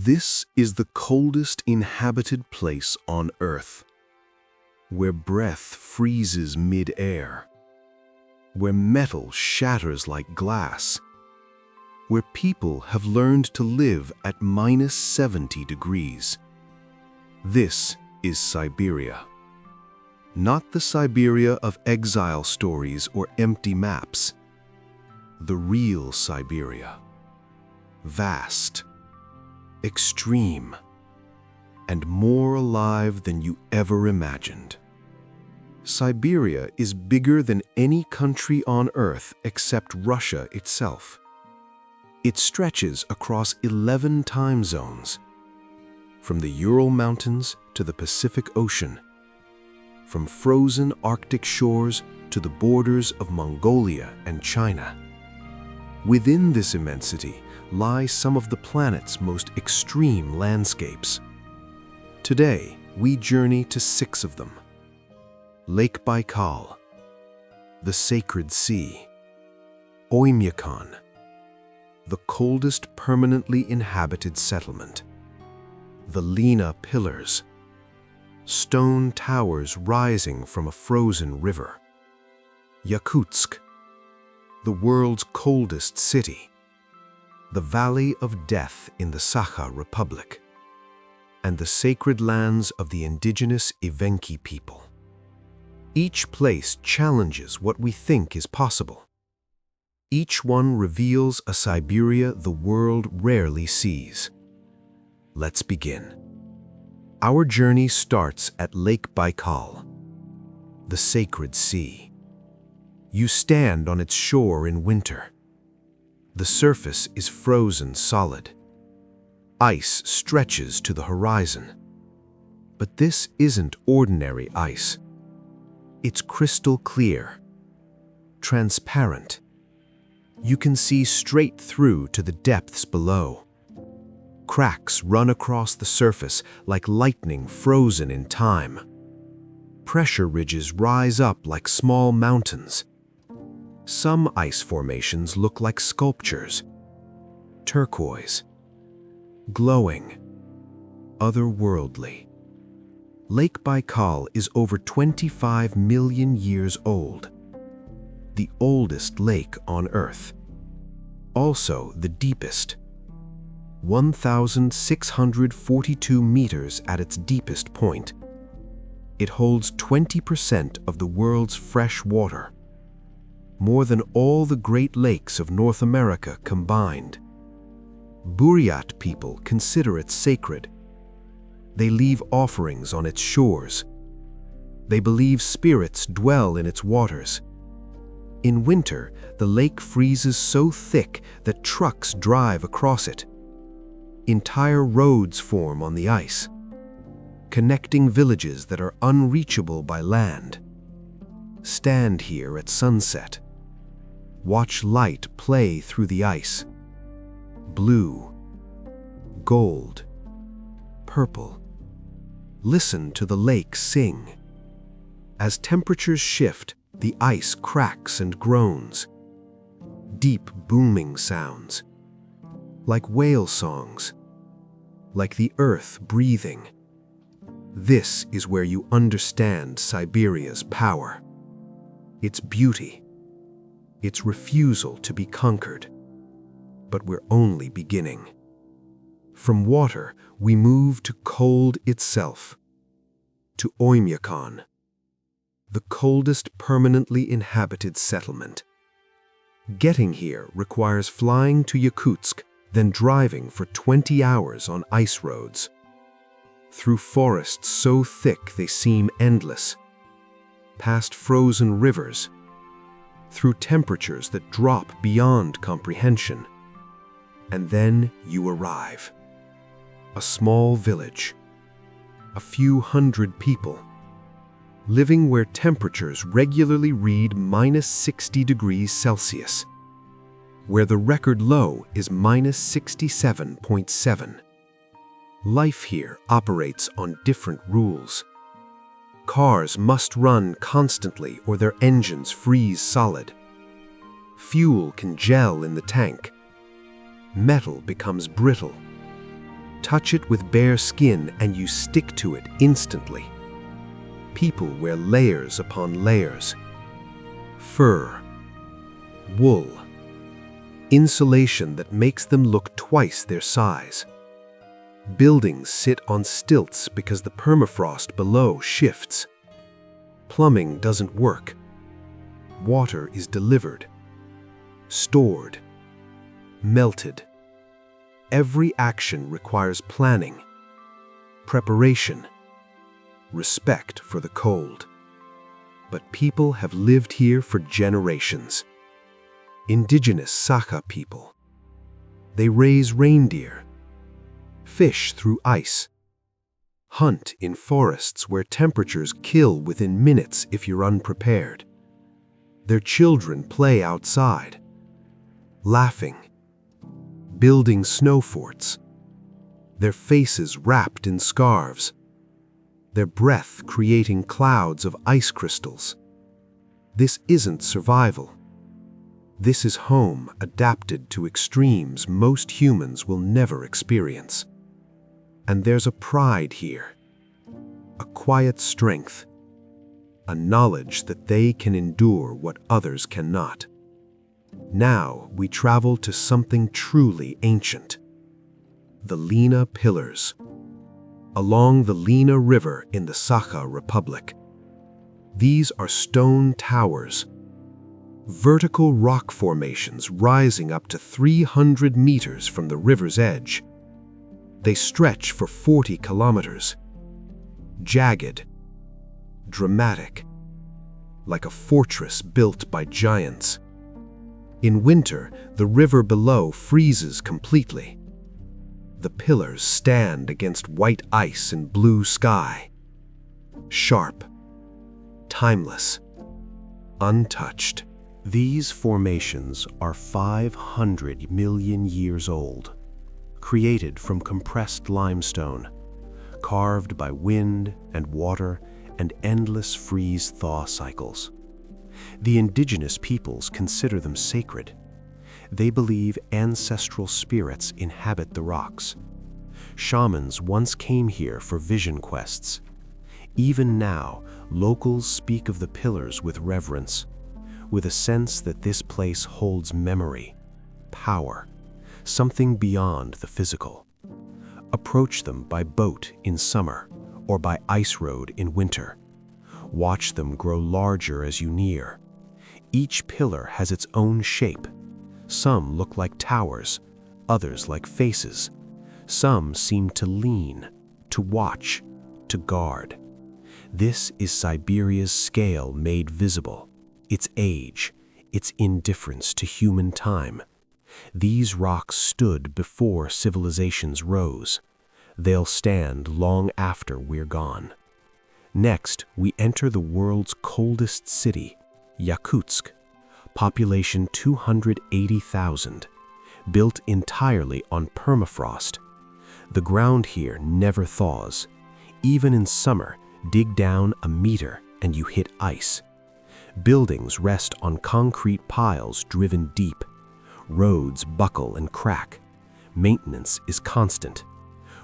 This is the coldest inhabited place on Earth, where breath freezes mid-air, where metal shatters like glass, where people have learned to live at -70 degrees. This is Siberia. Not the Siberia of exile stories or empty maps. The real Siberia. Vast, extreme, and more alive than you ever imagined. Siberia is bigger than any country on Earth except Russia itself. It stretches across 11 time zones, from the Ural Mountains to the Pacific Ocean, from frozen Arctic shores to the borders of Mongolia and China. Within this immensity lie some of the planet's most extreme landscapes. Today, we journey to 6 of them. Lake Baikal, the Sacred Sea, Oymyakon, the coldest permanently inhabited settlement, the Lena Pillars, stone towers rising from a frozen river, Yakutsk, the world's coldest city, the Valley of Death in the Sakha Republic, and the sacred lands of the indigenous Evenki people. Each place challenges what we think is possible. Each one reveals a Siberia the world rarely sees. Let's begin. Our journey starts at Lake Baikal, the Sacred Sea. You stand on its shore in winter. The surface is frozen solid. Ice stretches to the horizon. But this isn't ordinary ice. It's crystal clear, transparent. You can see straight through to the depths below. Cracks run across the surface like lightning frozen in time. Pressure ridges rise up like small mountains. Some ice formations look like sculptures, turquoise, glowing, otherworldly. Lake Baikal is over 25 million years old, the oldest lake on Earth, also the deepest, 1,642 meters at its deepest point. It holds 20% of the world's fresh water, more than all the Great Lakes of North America combined. Buryat people consider it sacred. They leave offerings on its shores. They believe spirits dwell in its waters. In winter, the lake freezes so thick that trucks drive across it. Entire roads form on the ice, connecting villages that are unreachable by land. Stand here at sunset. Watch light play through the ice. Blue, gold, purple. Listen to the lake sing. As temperatures shift, the ice cracks and groans. Deep booming sounds, like whale songs, like the earth breathing. This is where you understand Siberia's power, its beauty, its refusal to be conquered. But we're only beginning. From water, we move to cold itself, to Oymyakon, the coldest permanently inhabited settlement. Getting here requires flying to Yakutsk, then driving for 20 hours on ice roads, through forests so thick they seem endless, past frozen rivers, through temperatures that drop beyond comprehension. And then you arrive. A small village, a few hundred people, living where temperatures regularly read -60 degrees Celsius, where the record low is -67.7. Life here operates on different rules. Cars must run constantly or their engines freeze solid. Fuel can gel in the tank. Metal becomes brittle. Touch it with bare skin and you stick to it instantly. People wear layers upon layers. Fur, wool, insulation that makes them look twice their size. Buildings sit on stilts because the permafrost below shifts. Plumbing doesn't work. Water is delivered, stored, melted. Every action requires planning, preparation, respect for the cold. But people have lived here for generations. Indigenous Sakha people. They raise reindeer, fish through ice, hunt in forests where temperatures kill within minutes if you're unprepared. Their children play outside, laughing, building snow forts, their faces wrapped in scarves, their breath creating clouds of ice crystals. This isn't survival. This is home adapted to extremes most humans will never experience. And there's a pride here, a quiet strength, a knowledge that they can endure what others cannot. Now we travel to something truly ancient. The Lena Pillars, along the Lena River in the Sakha Republic. These are stone towers, vertical rock formations rising up to 300 meters from the river's edge. They stretch for 40 kilometers, jagged, dramatic, like a fortress built by giants. In winter, the river below freezes completely. The pillars stand against white ice and blue sky, sharp, timeless, untouched. These formations are 500 million years old, created from compressed limestone, carved by wind and water and endless freeze-thaw cycles. The indigenous peoples consider them sacred. They believe ancestral spirits inhabit the rocks. Shamans once came here for vision quests. Even now, locals speak of the pillars with reverence, with a sense that this place holds memory, power, something beyond the physical. Approach them by boat in summer or by ice road in winter. Watch them grow larger as you near. Each pillar has its own shape. Some look like towers, others like faces. Some seem to lean, to watch, to guard. This is Siberia's scale made visible, its age, its indifference to human time. These rocks stood before civilizations rose. They'll stand long after we're gone. Next, we enter the world's coldest city, Yakutsk, population 280,000, built entirely on permafrost. The ground here never thaws. Even in summer, dig down a meter and you hit ice. Buildings rest on concrete piles driven deep. Roads buckle and crack. Maintenance is constant.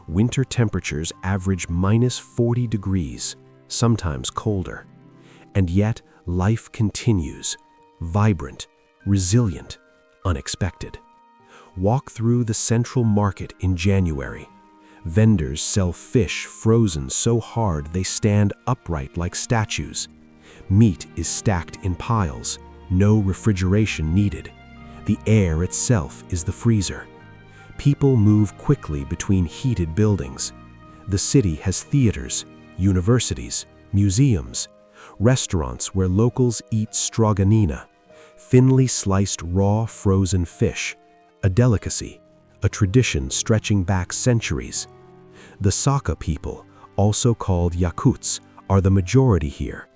Winter temperatures average -40 degrees, sometimes colder. And yet, life continues, vibrant, resilient, unexpected. Walk through the central market in January. Vendors sell fish frozen so hard they stand upright like statues. Meat is stacked in piles, no refrigeration needed. The air itself is the freezer. People move quickly between heated buildings. The city has theaters, universities, museums, restaurants where locals eat stroganina, thinly sliced raw frozen fish, a delicacy, a tradition stretching back centuries. The Sakha people, also called Yakuts, are the majority here.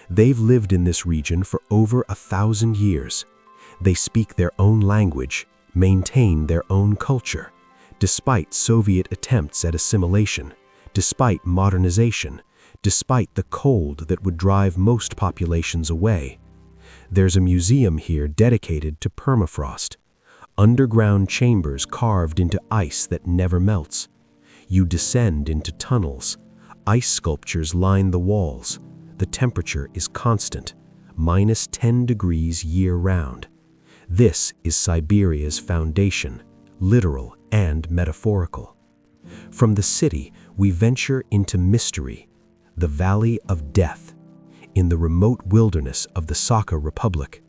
They've lived in this region for over 1,000 years. They speak their own language, maintain their own culture, despite Soviet attempts at assimilation, despite modernization, despite the cold that would drive most populations away. There's a museum here dedicated to permafrost, underground chambers carved into ice that never melts. You descend into tunnels. Ice sculptures line the walls. The temperature is constant, -10 degrees year-round. This is Siberia's foundation, literal and metaphorical. From the city, we venture into mystery, the Valley of Death, in the remote wilderness of the Sakha Republic.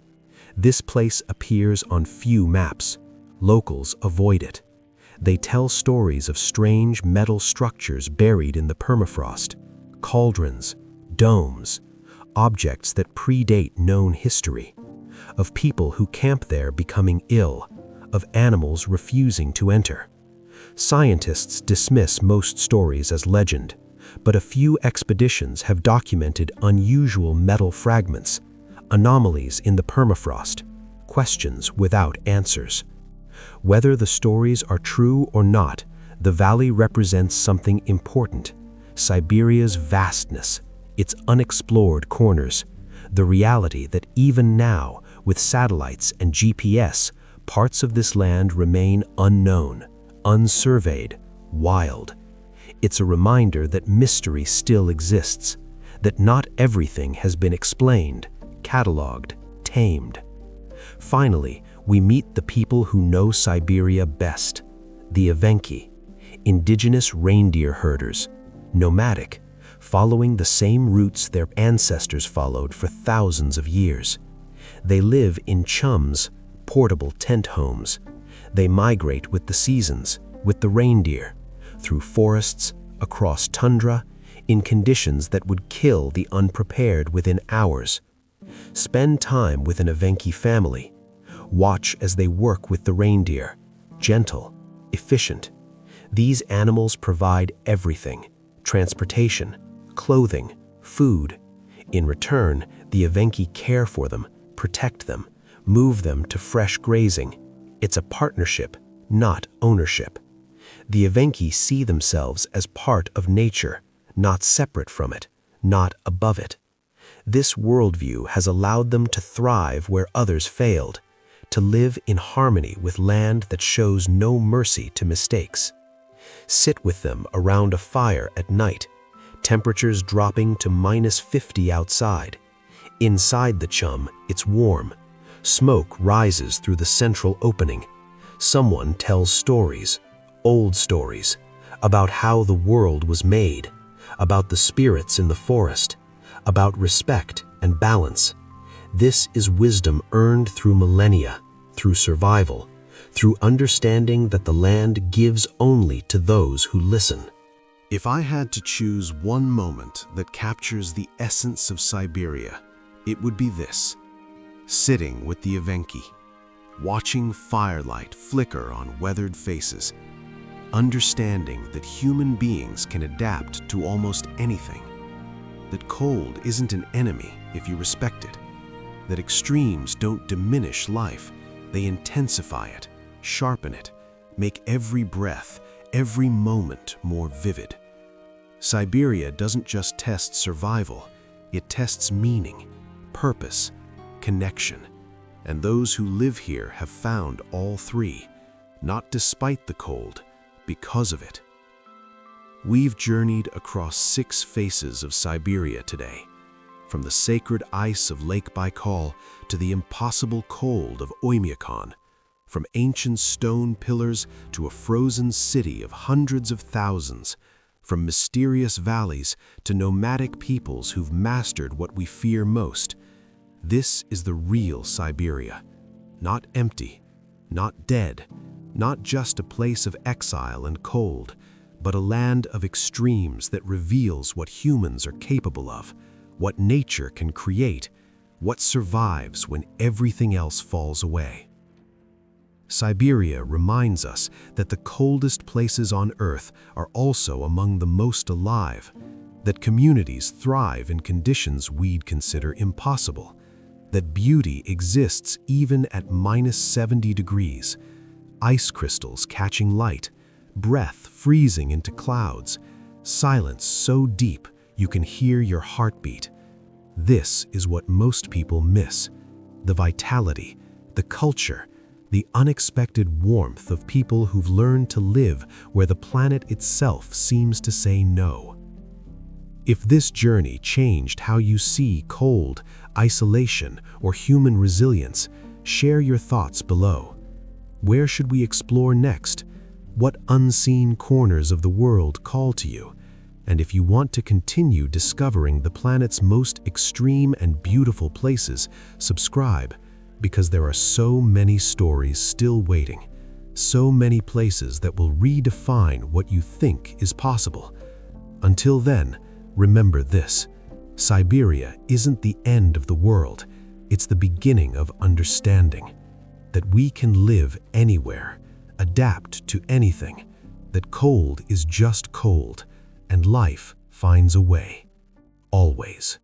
This place appears on few maps. Locals avoid it. They tell stories of strange metal structures buried in the permafrost, cauldrons, domes, objects that predate known history, of people who camp there becoming ill, of animals refusing to enter. Scientists dismiss most stories as legend, but a few expeditions have documented unusual metal fragments, anomalies in the permafrost, questions without answers. Whether the stories are true or not, the valley represents something important: Siberia's vastness, its unexplored corners, the reality that even now, with satellites and GPS, parts of this land remain unknown, unsurveyed, wild. It's a reminder that mystery still exists, that not everything has been explained, cataloged, tamed. Finally, we meet the people who know Siberia best, the Evenki, indigenous reindeer herders, nomadic, following the same routes their ancestors followed for thousands of years. They live in chums, portable tent homes. They migrate with the seasons, with the reindeer, through forests, across tundra, in conditions that would kill the unprepared within hours. Spend time with an Evenki family. Watch as they work with the reindeer, gentle, efficient. These animals provide everything: transportation, clothing, food. In return, the Evenki care for them, protect them, move them to fresh grazing. It's a partnership, not ownership. The Evenki see themselves as part of nature, not separate from it, not above it. This worldview has allowed them to thrive where others failed, to live in harmony with land that shows no mercy to mistakes. Sit with them around a fire at night, temperatures dropping to -50 outside. Inside the chum, it's warm. Smoke rises through the central opening. Someone tells stories, old stories, about how the world was made, about the spirits in the forest, about respect and balance. This is wisdom earned through millennia, through survival, through understanding that the land gives only to those who listen. If I had to choose one moment that captures the essence of Siberia, it would be this: sitting with the Evenki, watching firelight flicker on weathered faces, understanding that human beings can adapt to almost anything, that cold isn't an enemy if you respect it, that extremes don't diminish life, they intensify it, sharpen it, make every breath, every moment more vivid. Siberia doesn't just test survival, it tests meaning, purpose, connection. And those who live here have found all three, not despite the cold, because of it. We've journeyed across 6 faces of Siberia today, from the sacred ice of Lake Baikal to the impossible cold of Oymyakon, from ancient stone pillars to a frozen city of hundreds of thousands, from mysterious valleys to nomadic peoples who've mastered what we fear most. This is the real Siberia, not empty, not dead, not just a place of exile and cold, but a land of extremes that reveals what humans are capable of, what nature can create, what survives when everything else falls away. Siberia reminds us that the coldest places on Earth are also among the most alive, that communities thrive in conditions we'd consider impossible, that beauty exists even at -70 degrees, ice crystals catching light, breath freezing into clouds, silence so deep you can hear your heartbeat. This is what most people miss: the vitality, the culture, the unexpected warmth of people who've learned to live where the planet itself seems to say no. If this journey changed how you see cold, isolation, or human resilience, share your thoughts below. Where should we explore next? What unseen corners of the world call to you? And if you want to continue discovering the planet's most extreme and beautiful places, subscribe, because there are so many stories still waiting, so many places that will redefine what you think is possible. Until then, remember this: Siberia isn't the end of the world, it's the beginning of understanding. That we can live anywhere, adapt to anything, that cold is just cold, and life finds a way. Always.